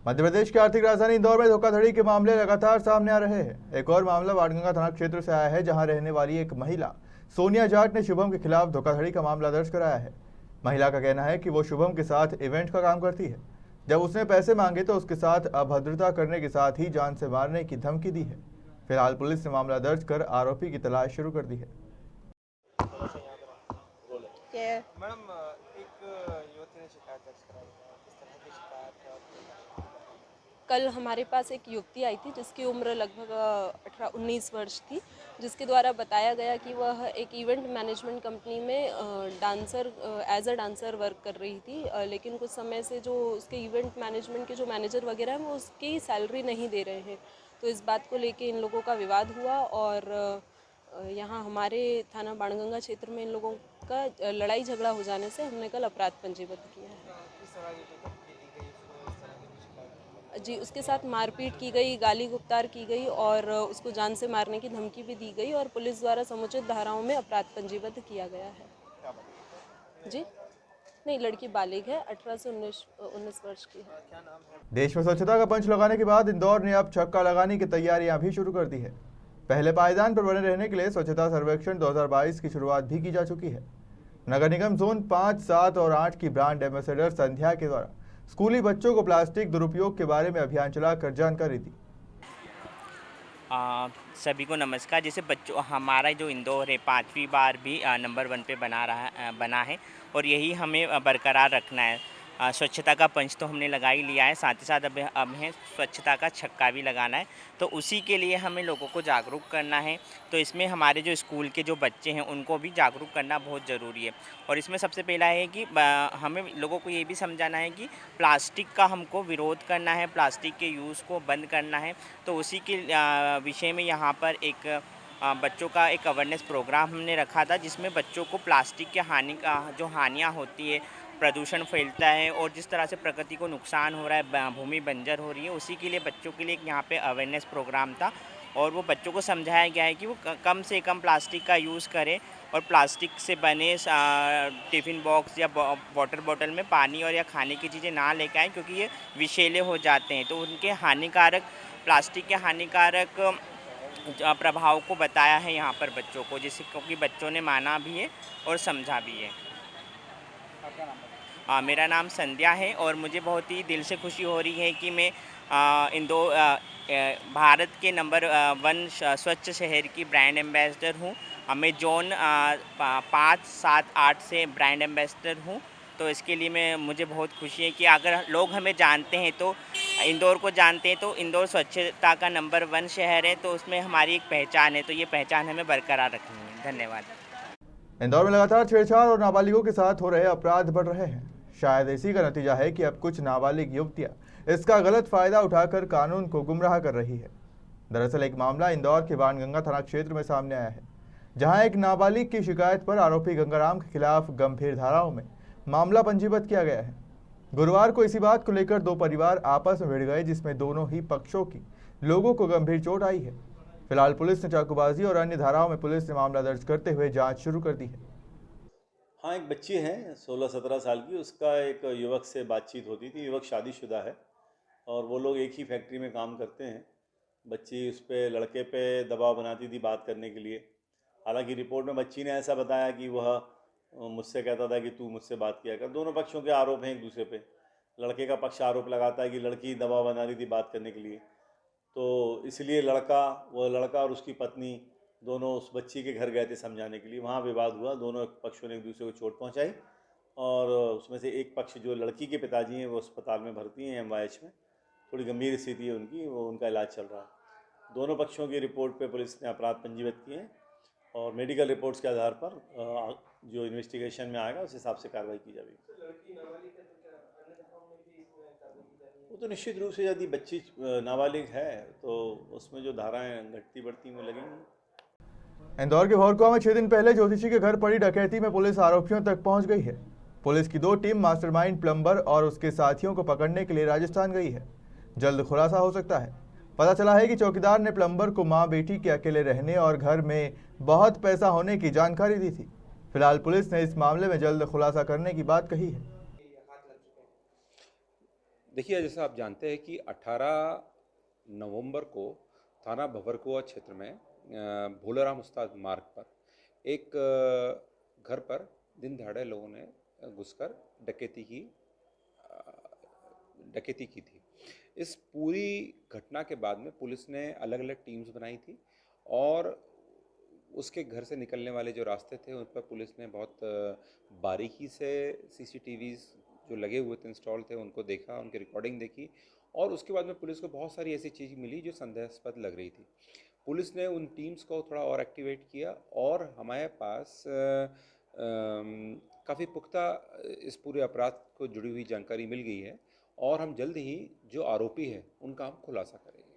मध्य प्रदेश की आर्थिक राजधानी इंदौर में धोखाधड़ी के मामले लगातार सामने आ रहे हैं। एक और मामला बाणगंगा थाना क्षेत्र से आया है, जहां रहने वाली एक महिला सोनिया जाट ने शुभम के खिलाफ धोखाधड़ी का मामला दर्ज कराया है। महिला का कहना है कि वो शुभम के साथ इवेंट का काम करती है। जब उसने पैसे मांगे तो उसके साथ अभद्रता करने के साथ ही जान से मारने की धमकी दी है। फिलहाल पुलिस ने मामला दर्ज कर आरोपी की तलाश शुरू कर दी है। मैडम, एक युवती ने शिकायत दर्ज कराई है। किस तरह की शिकायत है आपको? कल हमारे पास एक युवती आई थी जिसकी उम्र लगभग 18-19 वर्ष थी, जिसके द्वारा बताया गया कि वह एक इवेंट मैनेजमेंट कंपनी में एज अ डांसर वर्क कर रही थी, लेकिन कुछ समय से जो उसके इवेंट मैनेजमेंट के जो मैनेजर वगैरह हैं वो उसकी सैलरी नहीं दे रहे हैं। तो इस बात को लेके इन लोगों का विवाद हुआ और यहाँ हमारे थाना बाणगंगा क्षेत्र में इन लोगों का लड़ाई झगड़ा हो जाने से हमने कल अपराध पंजीबद्ध किया है। किस तरह की धमकी दी गई उसको? इस तरह की भी शिकायत? जी, उसके साथ मारपीट की गई, गाली गुप्तार की गई और उसको जान से मारने की धमकी भी दी गई और पुलिस द्वारा समुचित धाराओं में अपराध पंजीबद्ध किया गया है। क्या बात? जी नहीं, लड़की बालिग है, 18 से 19 वर्ष की है। क्या नाम है? देश में स्वच्छता का पंच लगाने के बाद इंदौर ने अब छक्का लगाने की तैयारियां भी शुरू कर दी है। पहले पायदान पर बने रहने के लिए स्वच्छता सर्वेक्षण 2022 की शुरुआत भी की जा चुकी है। नगर निगम जोन 5, 7 और 8 की ब्रांड एम्बेसडर संध्या के द्वारा स्कूली बच्चों को प्लास्टिक दुरुपयोग के बारे में अभियान चलाकर जानकारी दी। सभी को नमस्कार। जैसे बच्चों, हमारा जो इंदौर है 5वीं बार भी नंबर 1 पे बना है और यही हमें बरकरार रखना है। स्वच्छता का पंच तो हमने लगा ही लिया है, साथ ही साथ अब हमें स्वच्छता का छक्का भी लगाना है। तो उसी के लिए हमें लोगों को जागरूक करना है। तो इसमें हमारे जो स्कूल के जो बच्चे हैं उनको भी जागरूक करना बहुत ज़रूरी है। और इसमें सबसे पहला है कि हमें लोगों को ये भी समझाना है कि प्लास्टिक का हमको विरोध करना है, प्लास्टिक के यूज़ को बंद करना है। तो उसी के विषय में यहाँ पर एक बच्चों का एक अवेयरनेस प्रोग्राम हमने रखा था, जिसमें बच्चों को प्लास्टिक के हानियाँ होती है, प्रदूषण फैलता है और जिस तरह से प्रकृति को नुकसान हो रहा है, भूमि बंजर हो रही है, उसी के लिए बच्चों के लिए एक यहाँ पे अवेयरनेस प्रोग्राम था। और वो बच्चों को समझाया गया है कि वो कम से कम प्लास्टिक का यूज़ करें और प्लास्टिक से बने टिफ़िन बॉक्स या वाटर बॉटल में पानी और या खाने की चीज़ें ना लेकर आएँ, क्योंकि ये विषैले हो जाते हैं। तो उनके प्लास्टिक के हानिकारक प्रभाव को बताया है यहाँ पर बच्चों को, जिससे क्योंकि बच्चों ने माना भी है और समझा भी है। आपका नाम? मेरा नाम संध्या है और मुझे बहुत ही दिल से खुशी हो रही है कि मैं भारत के नंबर 1 स्वच्छ शहर की ब्रांड एम्बेसडर हूँ। मैं जोन 5, 7, 8 से ब्रांड एम्बेसडर हूँ। तो इसके लिए मुझे बहुत खुशी है कि अगर लोग हमें जानते हैं, तो इंदौर को जानते हैं, तो इंदौर स्वच्छता का नंबर 1 शहर है, तो उसमें हमारी एक पहचान है। तो ये पहचान हमें बरकरार रखनी है। धन्यवाद। इंदौर में लगातार छेड़छाड़ और नाबालिगों के साथ हो रहे अपराध बढ़ रहे हैं। शायद इसी का नतीजा है कि अब कुछ नाबालिग युवतियां इसका गलत फायदा उठाकर कानून को गुमराह कर रही है। दरअसल एक मामला इंदौर के बाणगंगा थाना क्षेत्र में सामने आया है, जहां एक नाबालिग की शिकायत पर आरोपी गंगाराम के खिलाफ गंभीर धाराओं में मामला पंजीबद्ध किया गया है। गुरुवार को इसी बात को लेकर दो परिवार आपस में भिड़ गए, जिसमें दोनों ही पक्षों की लोगों को गंभीर चोट आई है। फिलहाल पुलिस ने चाकूबाजी और अन्य धाराओं में पुलिस ने मामला दर्ज करते हुए जांच शुरू कर दी है। हाँ, एक बच्ची है 16-17 साल की, उसका एक युवक से बातचीत होती थी। युवक शादीशुदा है और वो लोग एक ही फैक्ट्री में काम करते हैं। बच्ची उस पर लड़के पे दबाव बनाती थी बात करने के लिए। हालांकि रिपोर्ट में बच्ची ने ऐसा बताया कि वह मुझसे कहता था कि तू मुझसे बात किया कर। दोनों पक्षों के आरोप हैं एक दूसरे पे। लड़के का पक्ष आरोप लगाता है कि लड़की दबाव बना रही थी बात करने के लिए, तो इसलिए लड़का और उसकी पत्नी दोनों उस बच्ची के घर गए थे समझाने के लिए। वहाँ विवाद हुआ, दोनों पक्षों ने एक दूसरे को चोट पहुँचाई और उसमें से एक पक्ष जो लड़की के पिताजी हैं वो अस्पताल में भर्ती हैं MYH में। थोड़ी गंभीर स्थिति है उनकी, वो उनका इलाज चल रहा है। दोनों पक्षों की रिपोर्ट पे पुलिस ने अपराध पंजीबद्ध किए हैं और मेडिकल रिपोर्ट्स के आधार पर जो इन्वेस्टिगेशन में आएगा उस हिसाब से कार्रवाई की जाएगी। वो तो निश्चित रूप से यदि बच्ची नाबालिग है तो उसमें जो धाराएं घटती बढ़ती में लगेंगी। इंदौर के भौरकुआ में 6 दिन पहले ज्योतिषी के घर पड़ी डकैती में पुलिस आरोपियों तक पहुंच गई है। पुलिस की 2 टीम मास्टरमाइंड प्लम्बर और उसके साथियों को पकड़ने के लिए राजस्थान गई है। जल्द खुलासा हो सकता है। पता चला है कि चौकीदार ने प्लम्बर को मां बेटी के अकेले रहने और घर में बहुत पैसा होने की जानकारी दी थी। फिलहाल पुलिस ने इस मामले में जल्द खुलासा करने की बात कही है। देखिए, जैसा आप जानते हैं कि 18 नवंबर को थाना भंवरकुआ क्षेत्र में भोलाराम उस्ताद मार्ग पर एक घर पर दिन दहाड़े लोगों ने घुसकर डकैती की थी। इस पूरी घटना के बाद में पुलिस ने अलग अलग टीम्स बनाई थी और उसके घर से निकलने वाले जो रास्ते थे उन पर पुलिस ने बहुत बारीकी से CCTVs जो लगे हुए थे इंस्टॉल थे उनको देखा, उनकी रिकॉर्डिंग देखी और उसके बाद में पुलिस को बहुत सारी ऐसी चीज़ मिली जो संदेहास्पद लग रही थी। पुलिस ने उन टीम्स को थोड़ा और एक्टिवेट किया और हमारे पास काफ़ी पुख्ता इस पूरे अपराध को जुड़ी हुई जानकारी मिल गई है और हम जल्द ही जो आरोपी है उनका हम खुलासा करेंगे।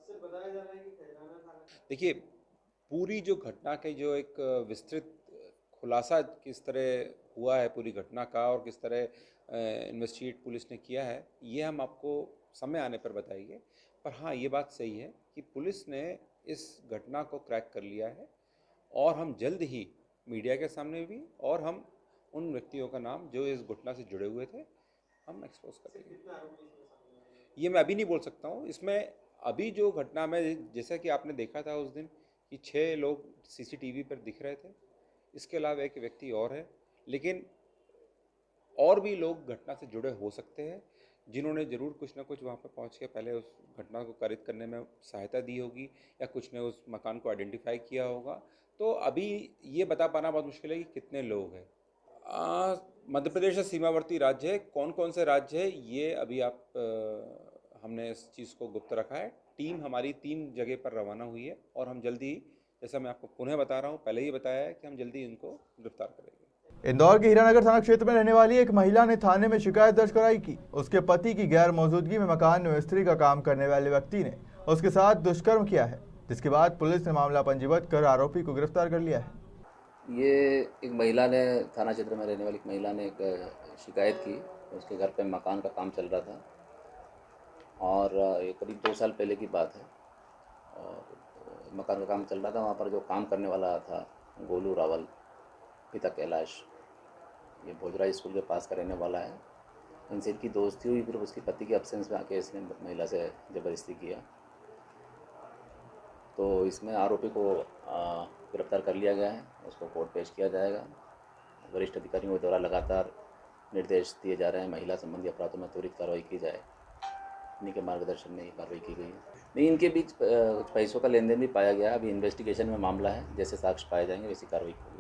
सर बताया जा रहा है कि खैराना थाना देखिए, पूरी जो घटना के जो एक विस्तृत खुलासा किस तरह हुआ है पूरी घटना का और किस तरह इन्वेस्टिगेट पुलिस ने किया है, ये हम आपको समय आने पर बताएंगे। पर हाँ, ये बात सही है कि पुलिस ने इस घटना को क्रैक कर लिया है और हम जल्द ही मीडिया के सामने भी और हम उन व्यक्तियों का नाम जो इस घटना से जुड़े हुए थे हम एक्सपोज करेंगे। ये मैं अभी नहीं बोल सकता हूँ। इसमें अभी जो घटना में जैसा कि आपने देखा था उस दिन कि 6 लोग CCTV पर दिख रहे थे, इसके अलावा एक व्यक्ति और है, लेकिन और भी लोग घटना से जुड़े हो सकते हैं जिन्होंने ज़रूर कुछ ना कुछ वहाँ पर पहुँच के पहले उस घटना को कारित करने में सहायता दी होगी या कुछ ने उस मकान को आइडेंटिफाई किया होगा। तो अभी ये बता पाना बहुत मुश्किल है कि कितने लोग हैं। मध्य प्रदेश से सीमावर्ती राज्य है, कौन कौन से राज्य है ये अभी हमने इस चीज़ को गुप्त रखा है। टीम हमारी 3 जगह पर रवाना हुई है और हम जल्दी, जैसा मैं आपको पुनः बता रहा हूँ, पहले ही बताया है कि हम जल्दी इनको गिरफ्तार करेंगे। इंदौर के हीरानगर थाना क्षेत्र में रहने वाली एक महिला ने थाने में शिकायत दर्ज कराई कि उसके पति की गैर मौजूदगी में मकान में मिस्त्री का काम करने वाले व्यक्ति ने उसके साथ दुष्कर्म किया है, जिसके बाद पुलिस ने मामला पंजीबद्ध कर आरोपी को गिरफ्तार कर लिया है। ये एक महिला ने, थाना क्षेत्र में रहने वाली एक महिला ने एक शिकायत की। उसके घर पे मकान का काम चल रहा था और ये करीब 2 साल पहले की बात है और मकान का काम चल रहा था। वहाँ पर जो काम करने वाला था गोलू रावल, पिता कैलाश, ये भोजराज स्कूल के पास का रहने वाला है। इनसे इनकी दोस्ती हुई, फिर उसके पति के एब्सेंस में आके इसने महिला से ज़बरदस्ती किया। तो इसमें आरोपी को गिरफ्तार कर लिया गया है, उसको कोर्ट पेश किया जाएगा। वरिष्ठ अधिकारियों के द्वारा लगातार निर्देश दिए जा रहे हैं महिला संबंधी अपराधों में त्वरित कार्रवाई की जाए। इन्हीं के मार्गदर्शन में ये कार्रवाई की गई है। नहीं, इनके बीच पैसों का लेन देन भी पाया गया। अभी इन्वेस्टिगेशन में मामला है, जैसे साक्ष्य पाए जाएंगे वैसी कार्रवाई होगी।